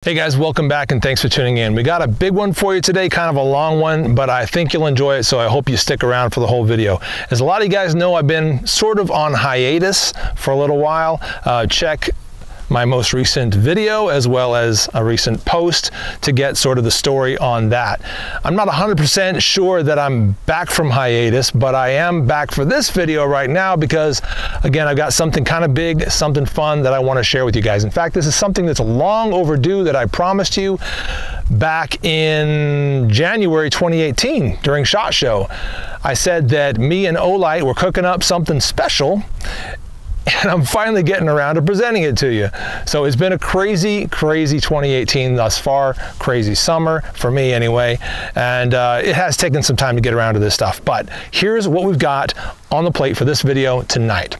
Hey guys, welcome back and thanks for tuning in. We got a big one for you today, kind of a long one, but I think you'll enjoy it, so I hope you stick around for the whole video. As a lot of you guys know, I've been sort of on hiatus for a little while. Check my most recent video as well as a recent post to get sort of the story on that. I'm not 100% sure that I'm back from hiatus, but I am back for this video right now because, again, I've got something kind of big, something fun that I want to share with you guys. In fact, this is something that's long overdue that I promised you back in January 2018 during SHOT Show. I said that me and Olight were cooking up something special, and I'm finally getting around to presenting it to you. So it's been a crazy 2018 thus far, crazy summer, for me anyway, and it has taken some time to get around to this stuff. But here's what we've got on the plate for this video tonight.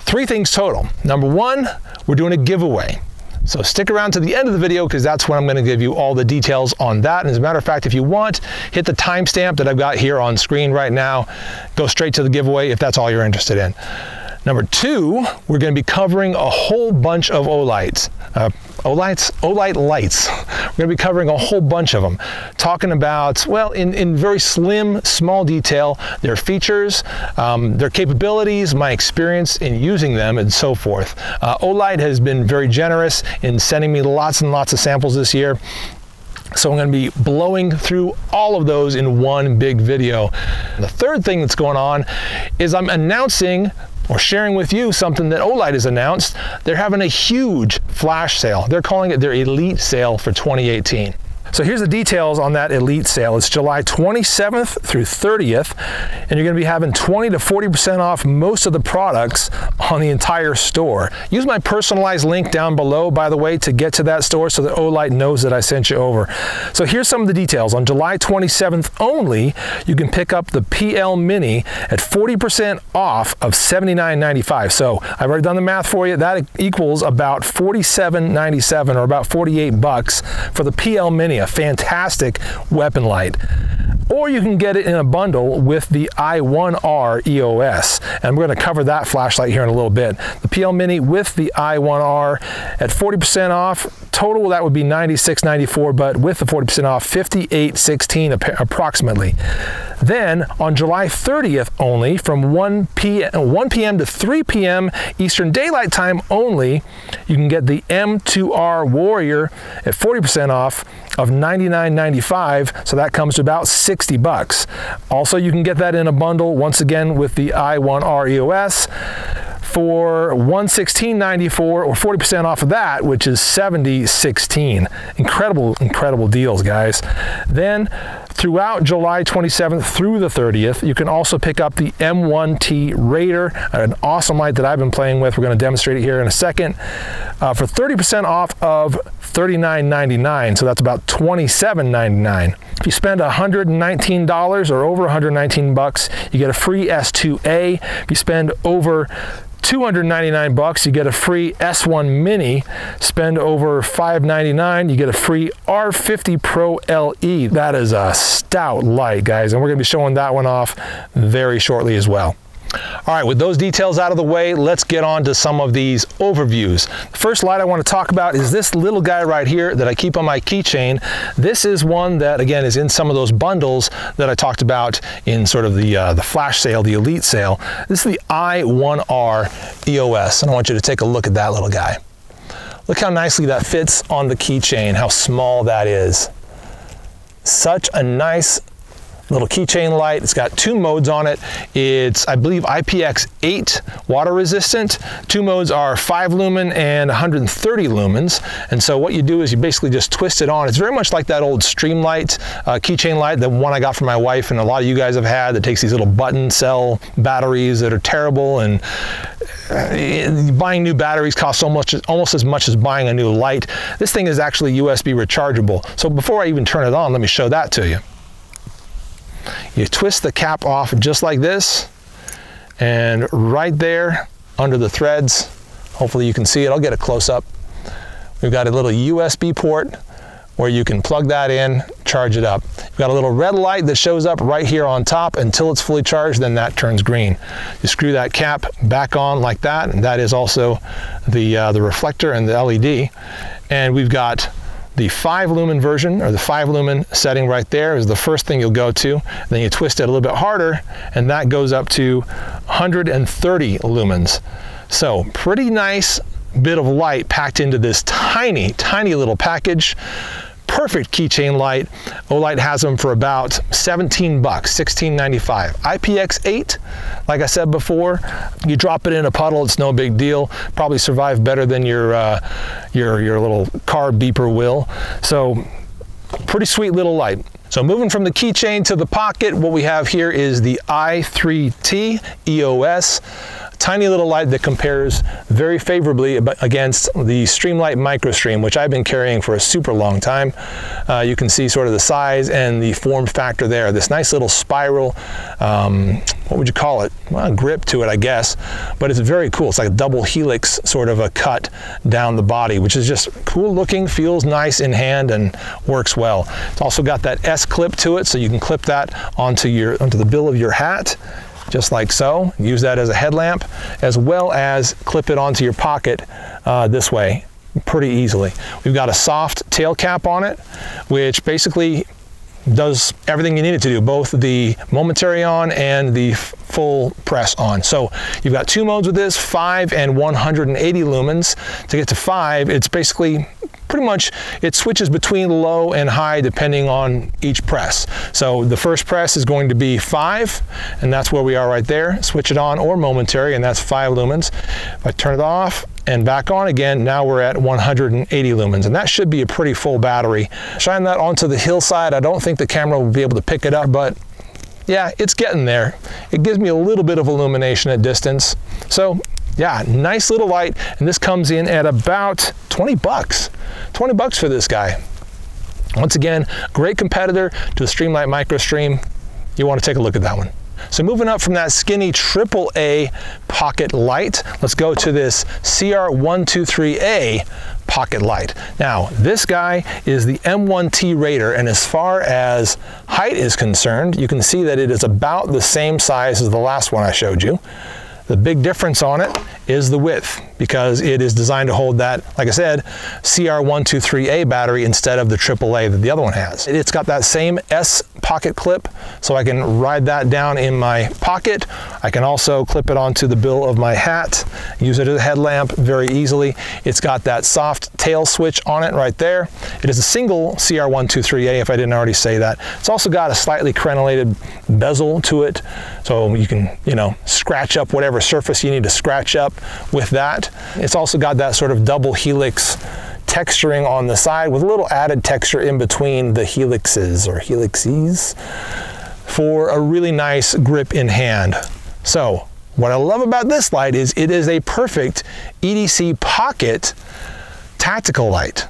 3 things total. Number 1, we're doing a giveaway. So stick around to the end of the video because that's when I'm going to give you all the details on that. And as a matter of fact, if you want, hit the timestamp that I've got here on screen right now. Go straight to the giveaway if that's all you're interested in. Number 2, we're going to be covering a whole bunch of Olights. Olight lights. We're going to be covering a whole bunch of them. Talking about, well, in very slim, small detail, their features, their capabilities, my experience in using them, and so forth. Olight has been very generous in sending me lots and lots of samples this year. So I'm going to be blowing through all of those in one big video. And the third thing that's going on is I'm announcing or sharing with you something that Olight has announced. They're having a huge flash sale. They're calling it their Elite Sale for 2018. So here's the details on that Elite Sale. It's July 27th through 30th, and you're going to be having 20 to 40% off most of the products on the entire store. Use my personalized link down below, by the way, to get to that store so that Olight knows that I sent you over. So here's some of the details. On July 27th only, you can pick up the PL Mini at 40% off of $79.95. So I've already done the math for you. That equals about $47.97 or about 48 bucks for the PL Mini. A fantastic weapon light. Or you can get it in a bundle with the I1R EOS, and we're going to cover that flashlight here in a little bit. The PL Mini with the I1R at 40% off. Total, that would be $96.94, but with the 40% off, $58.16 approximately. Then on July 30th only, from 1 p.m. to 3 p.m. Eastern Daylight Time only, you can get the M2R Warrior at 40% off of $99.95, so that comes to about 60 bucks. Also, you can get that in a bundle, once again, with the I1R EOS for $116.94 or 40% off of that, which is $70.16. Incredible deals, guys. Then throughout July 27th through the 30th, you can also pick up the M1T Raider, an awesome light that I've been playing with. We're going to demonstrate it here in a second, for 30% off of $39.99, so that's about $27.99. If you spend $119 or over 119 bucks, you get a free S2A. If you spend over 299 bucks, you get a free S1 Mini. Spend over $599, you get a free R50 Pro LE. That is a stout light, guys, and we're going to be showing that one off very shortly as well. All right, with those details out of the way, let's get on to some of these overviews. The first light I want to talk about is this little guy right here that I keep on my keychain. This is one that, again, is in some of those bundles that I talked about in sort of the flash sale, the Elite Sale. This is the I1R EOS, and I want you to take a look at that little guy. Look how nicely that fits on the keychain, how small that is. Such a nice little keychain light. It's got 2 modes on it. It's, I believe, IPX8 water resistant. 2 modes are 5 lumen and 130 lumens. And so what you do is you basically just twist it on. It's very much like that old Streamlight keychain light, the one I got from my wife and a lot of you guys have had, that takes these little button cell batteries that are terrible, and buying new batteries costs almost as much as buying a new light. This thing is actually USB rechargeable. So before I even turn it on, let me show that to you. You twist the cap off just like this, and right there under the threads, hopefully you can see it, I'll get a close-up. We've got a little USB port where you can plug that in, charge it up. You've got a little red light that shows up right here on top until it's fully charged, then that turns green. You screw that cap back on like that, and that is also the reflector and the LED. And we've got The 5 lumen version, or the 5 lumen setting right there, is the first thing you'll go to. Then you twist it a little bit harder, and that goes up to 130 lumens. So pretty nice bit of light packed into this tiny, tiny little package. Perfect keychain light. Olight has them for about 17 bucks, $16.95. IPX8, like I said before, you drop it in a puddle, it's no big deal. Probably survive better than your little car beeper will. So pretty sweet little light. So moving from the keychain to the pocket, what we have here is the i3T EOS. Tiny little light that compares very favorably against the Streamlight MicroStream, which I've been carrying for a super long time. You can see sort of the size and the form factor there. This nice little spiral, what would you call it? Well, grip to it, I guess, but it's very cool. It's like a double helix sort of a cut down the body, which is just cool looking, feels nice in hand, and works well. It's also got that S clip to it, so you can clip that onto the bill of your hat, just like so. Use that as a headlamp, as well as clip it onto your pocket this way pretty easily. We've got a soft tail cap on it, which basically does everything you need it to do, both the momentary on and the full press on. So you've got 2 modes with this, 5 and 180 lumens. To get to 5, it's basically pretty much, it switches between low and high depending on each press. So the first press is going to be 5, and that's where we are right there. Switch it on or momentary, and that's 5 lumens. If I turn it off and back on again, now we're at 180 lumens, and that should be a pretty full battery. Shine that onto the hillside. I don't think the camera will be able to pick it up, but yeah, it's getting there. It gives me a little bit of illumination at distance. So yeah, nice little light, and this comes in at about 20 bucks. 20 bucks for this guy. Once again, great competitor to the Streamlight MicroStream. You want to take a look at that one. So moving up from that skinny AAA pocket light, let's go to this CR123A pocket light. Now, this guy is the M1T Raider, and as far as height is concerned, you can see that it is about the same size as the last one I showed you. The big difference on it is the width, because it is designed to hold that, like I said, CR123A battery instead of the AAA that the other one has. It's got that same S pocket clip, so I can ride that down in my pocket. I can also clip it onto the bill of my hat, use it as a headlamp very easily. It's got that soft tail switch on it right there. It is a single CR123A, if I didn't already say that. It's also got a slightly crenellated bezel to it, so you can, you know, scratch up whatever surface you need to scratch up with that. It's also got that sort of double helix texturing on the side with a little added texture in between the helixes or helices for a really nice grip in hand. So what I love about this light is it is a perfect EDC pocket tactical light.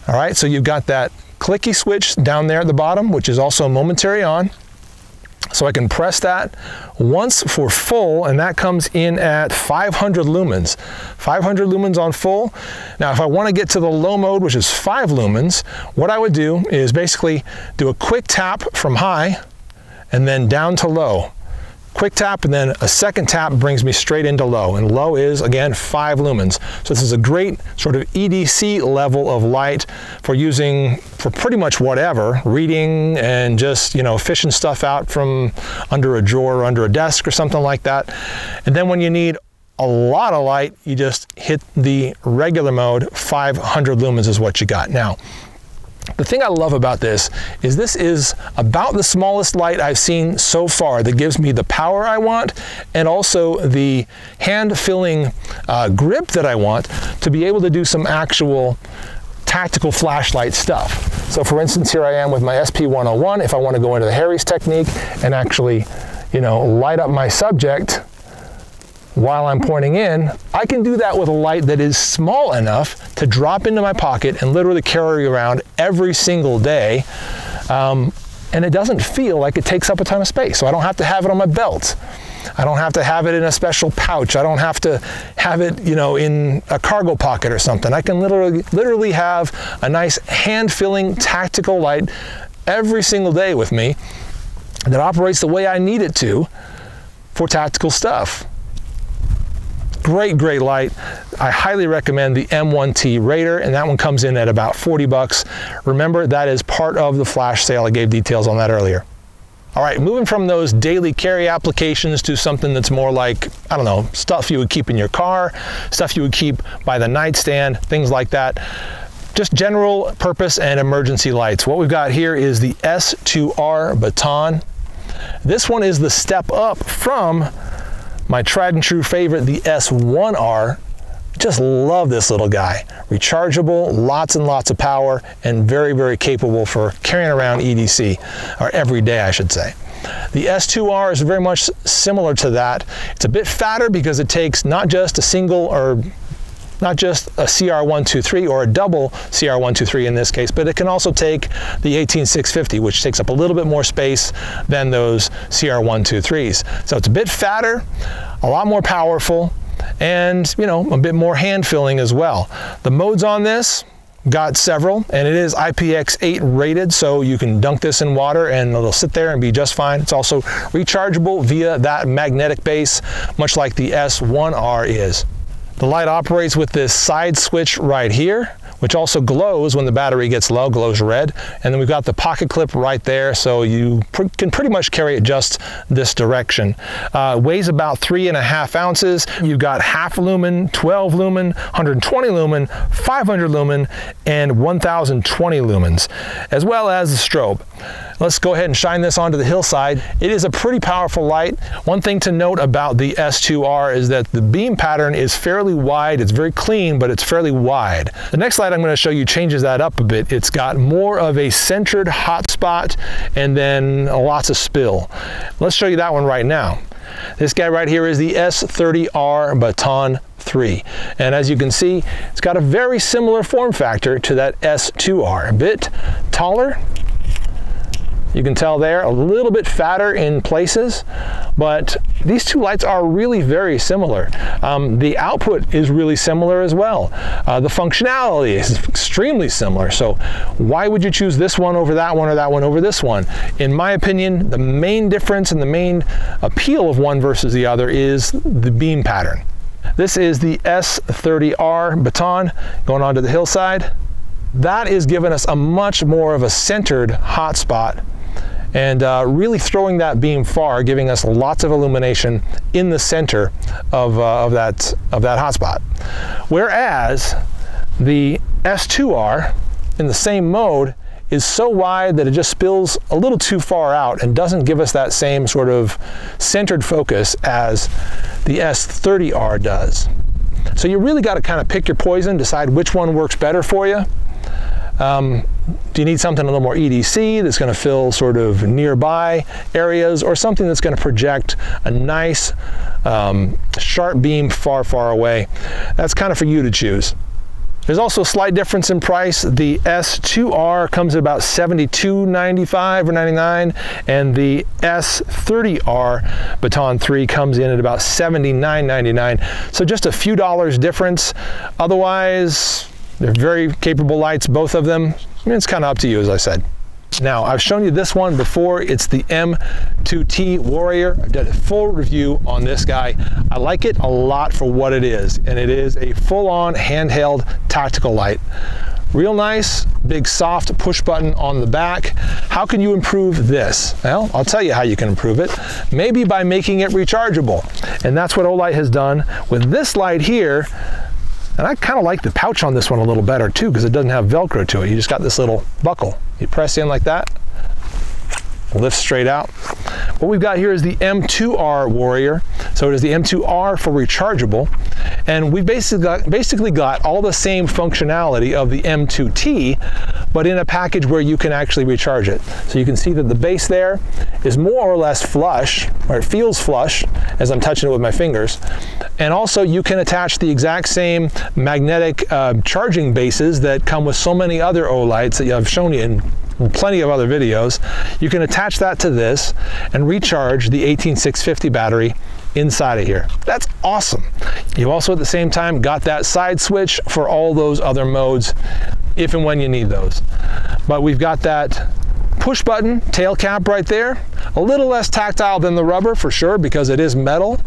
All right, so you've got that clicky switch down there at the bottom, which is also momentary on. So I can press that once for full, and that comes in at 500 lumens. 500 lumens on full. Now, if I want to get to the low mode, which is 5 lumens, what I would do is basically do a quick tap from high and then down to low. Quick tap and then a second tap brings me straight into low, and low is again 5 lumens. So this is a great sort of EDC level of light for using for pretty much whatever, reading and just, you know, fishing stuff out from under a drawer or under a desk or something like that. And then when you need a lot of light, you just hit the regular mode. 500 lumens is what you got. Now, the thing I love about this is about the smallest light I've seen so far that gives me the power I want and also the hand-filling grip that I want to be able to do some actual tactical flashlight stuff. So for instance, here I am with my SP101. If I want to go into the Harry's technique and actually, you know, light up my subject while I'm pointing in, I can do that with a light that is small enough to drop into my pocket and literally carry around every single day. And it doesn't feel like it takes up a ton of space. So I don't have to have it on my belt. I don't have to have it in a special pouch. I don't have to have it, you know, in a cargo pocket or something. I can literally have a nice hand-filling tactical light every single day with me that operates the way I need it to for tactical stuff. Great light. I highly recommend the M1T Raider, and that one comes in at about 40 bucks. Remember, that is part of the flash sale. I gave details on that earlier. All right, moving from those daily carry applications to something that's more like, I don't know, stuff you would keep in your car, stuff you would keep by the nightstand, things like that. Just general purpose and emergency lights. What we've got here is the S2R Baton. This one is the step up from my tried and true favorite, the S1R. Just love this little guy. Rechargeable, lots and lots of power, and very capable for carrying around EDC, or every day I should say. The S2R is very much similar to that. It's a bit fatter because it takes not just a single or not just a CR123 or a double CR123 in this case, but it can also take the 18650, which takes up a little bit more space than those CR123s. So it's a bit fatter, a lot more powerful, and you know, a bit more hand filling as well. The modes on this, got several, and it is IPX8 rated, so you can dunk this in water and it'll sit there and be just fine. It's also rechargeable via that magnetic base, much like the S1R is. The light operates with this side switch right here, which also glows when the battery gets low, glows red. And then we've got the pocket clip right there, so you can pretty much carry it just this direction. Weighs about 3.5 ounces. You've got half lumen, 12 lumen, 120 lumen, 500 lumen, and 1020 lumens, as well as the strobe. Let's go ahead and shine this onto the hillside. It is a pretty powerful light. One thing to note about the S2R is that the beam pattern is fairly wide. It's very clean, but it's fairly wide. The next light I'm going to show you changes that up a bit. It's got more of a centered hotspot and then lots of spill. Let's show you that one right now. This guy right here is the S30R Baton 3. And as you can see, it's got a very similar form factor to that S2R. A bit taller. You can tell there, a little bit fatter in places, but these two lights are really very similar. The output is really similar as well. The functionality is extremely similar. So why would you choose this one over that one or that one over this one? In my opinion, the main difference and the main appeal of one versus the other is the beam pattern. This is the S30R Baton going onto the hillside. That is giving us a much more of a centered hotspot and really throwing that beam far, giving us lots of illumination in the center of that hotspot. Whereas the S2R in the same mode is so wide that it just spills a little too far out and doesn't give us that same sort of centered focus as the S30R does. So you really got to kind of pick your poison, decide which one works better for you. Do you need something a little more EDC that's going to fill sort of nearby areas, or something that's going to project a nice sharp beam far away? That's kind of for you to choose. There's also a slight difference in price. The S2R comes at about $72.95 or $99, and the S30R Baton 3 comes in at about $79.99. So just a few dollars difference. Otherwise, they're very capable lights, both of them. I mean, it's kind of up to you, as I said. Now, I've shown you this one before. It's the M1T Warrior. I did a full review on this guy. I like it a lot for what it is, and it is a full-on handheld tactical light. Real nice, big soft push button on the back. How can you improve this? Well, I'll tell you how you can improve it. Maybe by making it rechargeable. And that's what Olight has done with this light here. And I kind of like the pouch on this one a little better too, because it doesn't have Velcro to it. You just got this little buckle. You press in like that, lifts straight out. What we've got here is the M2R Warrior. So it is the M2R for rechargeable. And we've basically got all the same functionality of the M2T, but in a package where you can actually recharge it. So you can see that the base there is more or less flush, or it feels flush as I'm touching it with my fingers. And also you can attach the exact same magnetic charging bases that come with so many other Olights that I've shown you in plenty of other videos. You can attach that to this and recharge the 18650 battery inside of here. That's awesome. You also at the same time got that side switch for all those other modes if and when you need those. But we've got that push button tail cap right there, a little less tactile than the rubber for sure because it is metal,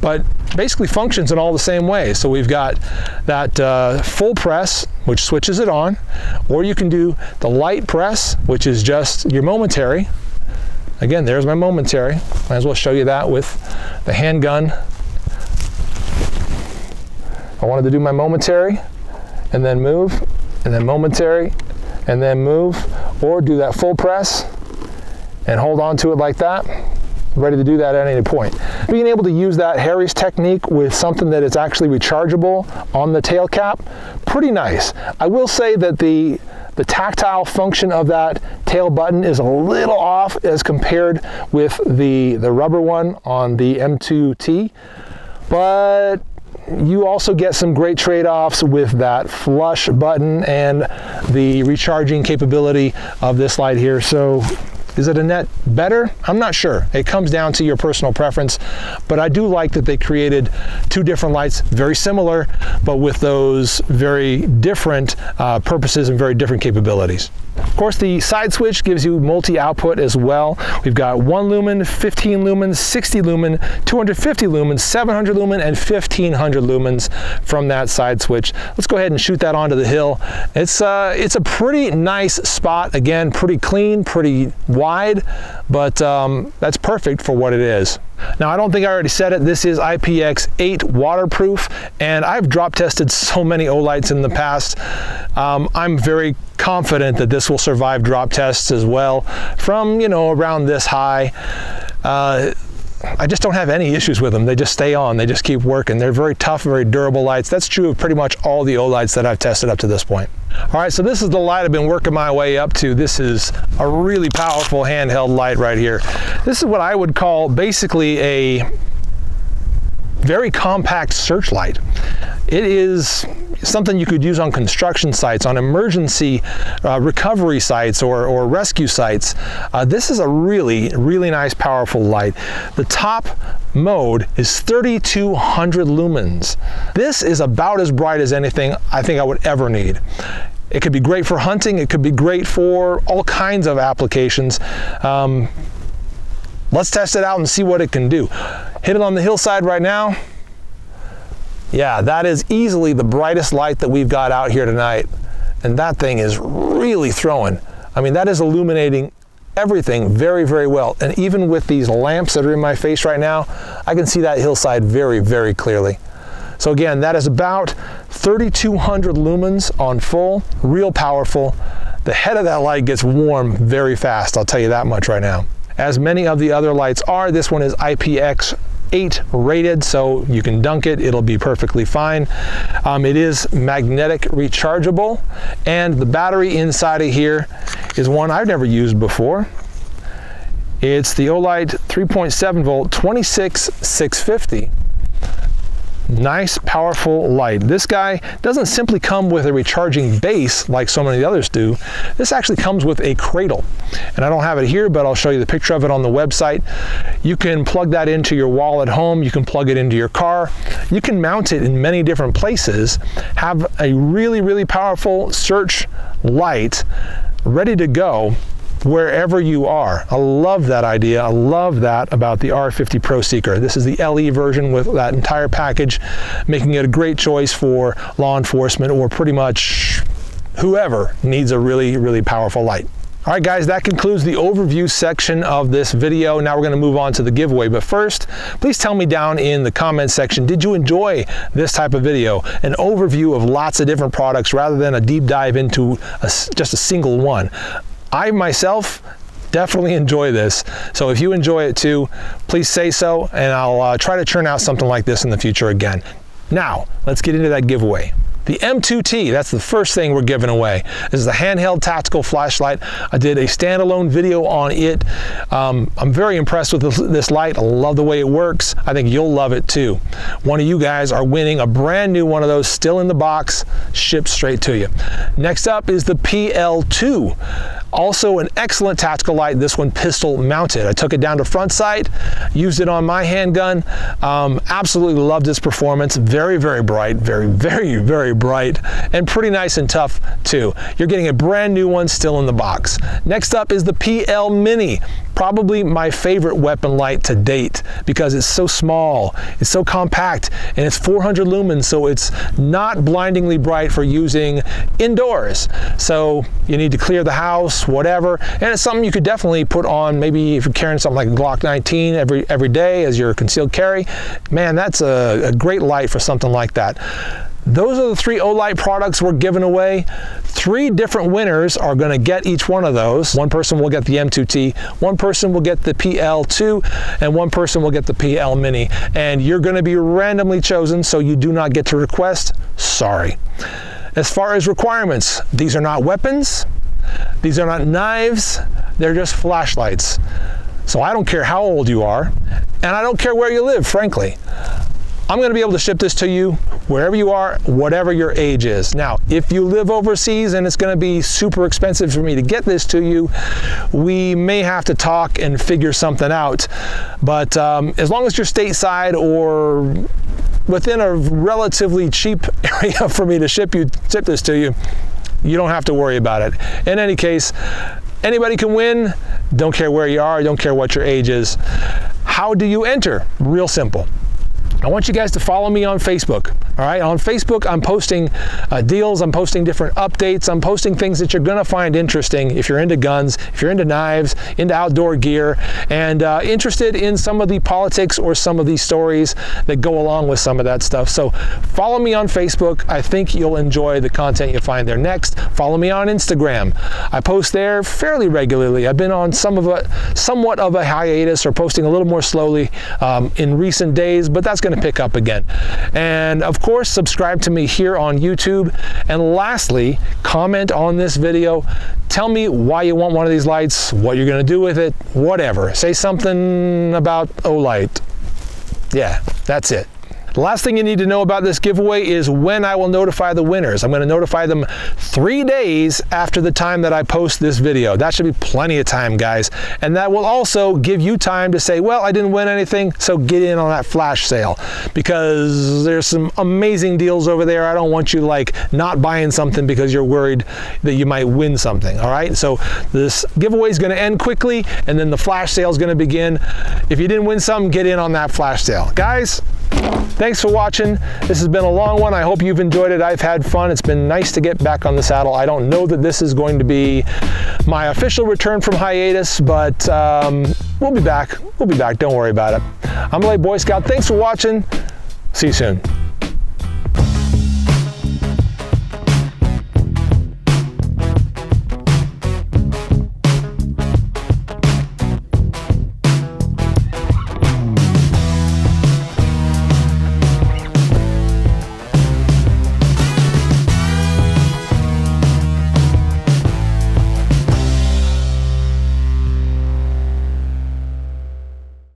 but basically functions in all the same way. So we've got that full press, which switches it on, or you can do the light press, which is just your momentary. Again, there's my momentary. Might as well show you that with the handgun. I wanted to do my momentary and then move, and then momentary and then move, or do that full press and hold on to it like that. Ready to do that at any point. Being able to use that Harry's technique with something that is actually rechargeable on the tail cap, pretty nice. I will say that the tactile function of that tail button is a little off as compared with the rubber one on the M1T, but you also get some great trade-offs with that flush button and the recharging capability of this light here. So is it a net better? I'm not sure. It comes down to your personal preference, but I do like that they created two different lights, very similar, but with those very different purposes and very different capabilities. Of course, the side switch gives you multi-output as well. We've got 1 lumen, 15 lumens, 60 lumen, 250 lumens, 700 lumen, and 1500 lumens from that side switch. Let's go ahead and shoot that onto the hill. It's a pretty nice spot. Again, pretty clean, pretty wide, but that's perfect for what it is. Now, I don't think I already said it, this is IPX8 waterproof, and I've drop tested so many Olights in the past. I'm very confident that this will survive drop tests as well from, you know, around this high. I just don't have any issues with them. They just stay on, they just keep working. They're very tough, very durable lights. That's true of pretty much all the Olights that I've tested up to this point. All right, so this is the light I've been working my way up to. This is a really powerful handheld light right here. This is what I would call basically a very compact searchlight. It is something you could use on construction sites, on emergency recovery sites or rescue sites. This is a really, really nice, powerful light. The top mode is 3200 lumens. This is about as bright as anything I think I would ever need. It could be great for hunting. It could be great for all kinds of applications. Let's test it out and see what it can do. Hit it on the hillside right now. Yeah, that is easily the brightest light that we've got out here tonight. And that thing is really throwing. I mean, that is illuminating everything very, very well. And even with these lamps that are in my face right now, I can see that hillside very, very clearly. So again, that is about 3200 lumens on full, real powerful. The head of that light gets warm very fast, I'll tell you that much right now. As many of the other lights are, this one is IPX8 rated, so you can dunk it, it'll be perfectly fine. It is magnetic rechargeable, and the battery inside of here is one I've never used before. It's the Olight 3.7 volt 26650. Nice, powerful light. This guy doesn't simply come with a recharging base like so many of the others do. This actually comes with a cradle. And I don't have it here, but I'll show you the picture of it on the website. You can plug that into your wall at home. You can plug it into your car. You can mount it in many different places. Have a really, really powerful search light ready to go wherever you are. I love that idea. I love that about the R50 Pro Seeker. This is the LE version with that entire package, making it a great choice for law enforcement or pretty much whoever needs a really, really powerful light. All right, guys, that concludes the overview section of this video. Now we're going to move on to the giveaway. But first, please tell me down in the comment section, did you enjoy this type of video? An overview of lots of different products rather than a deep dive into just a single one. I myself definitely enjoy this. So if you enjoy it too, please say so, and I'll try to churn out something like this in the future again. Now, let's get into that giveaway. The M1T, that's the first thing we're giving away. This is a handheld tactical flashlight. I did a standalone video on it. I'm very impressed with this light. I love the way it works. I think you'll love it too. One of you guys are winning a brand new one of those, still in the box, shipped straight to you. Next up is the PL2. Also an excellent tactical light, this one pistol mounted. I took it down to front sight, used it on my handgun. Absolutely loved its performance. Very, very bright, very, very, very bright, and pretty nice and tough too. You're getting a brand new one still in the box. Next up is the PL Mini. probably my favorite weapon light to date because it's so small, it's so compact, and it's 400 lumens, so it's not blindingly bright for using indoors. So you need to clear the house, whatever, and it's something you could definitely put on, maybe if you're carrying something like a Glock 19 every day as your concealed carry. Man, that's a great light for something like that. Those are the 3 Olight products we're giving away. 3 different winners are going to get each one of those. One person will get the M2T, one person will get the PL2, and one person will get the PL Mini. And you're going to be randomly chosen, so you do not get to request. Sorry. As far as requirements, these are not weapons, these are not knives, they're just flashlights. So I don't care how old you are, and I don't care where you live, frankly. I'm going to be able to ship this to you wherever you are, whatever your age is. Now, if you live overseas and it's going to be super expensive for me to get this to you, we may have to talk and figure something out. But as long as you're stateside or within a relatively cheap area for me to ship this to you, you don't have to worry about it. In any case, anybody can win. Don't care where you are, don't care what your age is. How do you enter? Real simple. I want you guys to follow me on Facebook. All right, on Facebook, I'm posting deals, I'm posting different updates, I'm posting things that you're gonna find interesting if you're into guns, if you're into knives, into outdoor gear, and interested in some of the politics or some of these stories that go along with some of that stuff. So follow me on Facebook. I think you'll enjoy the content you'll find there. Next, follow me on Instagram. I post there fairly regularly. I've been on somewhat of a hiatus or posting a little more slowly in recent days, but that's going to pick up again. And of course, subscribe to me here on YouTube. And lastly, comment on this video. Tell me why you want one of these lights, what you're going to do with it, whatever. Say something about Olight. Yeah, that's it. The last thing you need to know about this giveaway is when I will notify the winners. I'm going to notify them 3 days after the time that I post this video. That should be plenty of time, guys. And that will also give you time to say, well, I didn't win anything, so get in on that flash sale, because there's some amazing deals over there. I don't want you like not buying something because you're worried that you might win something. All right, so this giveaway is going to end quickly, and then the flash sale is going to begin. If you didn't win some, get in on that flash sale. Guys, thanks for watching. This has been a long one. I hope you've enjoyed it. I've had fun. It's been nice to get back on the saddle. I don't know that this is going to be my official return from hiatus, but we'll be back. We'll be back. Don't worry about it. I'm Olight Boy Scout. Thanks for watching. See you soon.